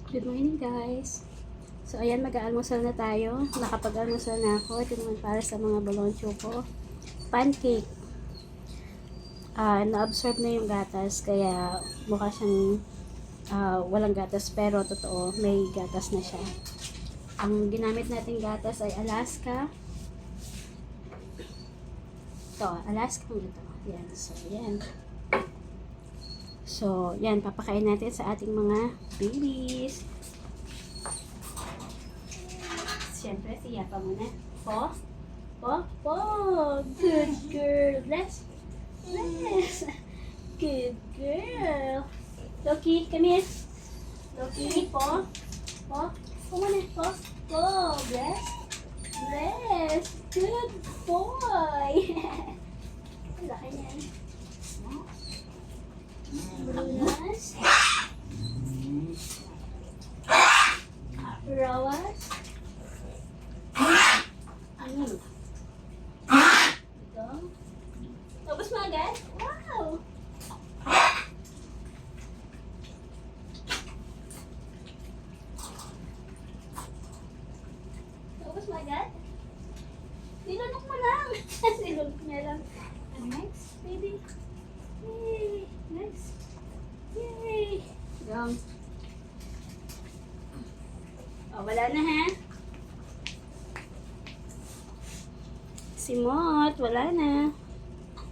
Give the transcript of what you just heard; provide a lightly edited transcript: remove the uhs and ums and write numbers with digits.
Good morning guys. So ayan, mag-aalmusal na tayo. Nakapag-almusal na ako. Ito naman para sa mga boloncho ko. Pancake. Na-absorb na yung gatas kaya mukha siyang walang gatas pero totoo may gatas na siya. Ang ginamit nating gatas ay Alaska. Ito, Alaska ito. Yan. So yan. So, yan, papakain natin sa ating mga babies. Siyempre, siya pa muna. Po? Good girl. Bless. Good girl. Loki, come here. Loki, po? Muna. Bless. Good boy. Laki niyan. Brunas. Rawas. Ito. Tapos mo agad? Wow! Tapos mo agad? Nilunok mo lang. Nilunok niya lang. Next, baby. Yay! Nice. Yay! Yung. Oh, wala na ha? Simot, wala na.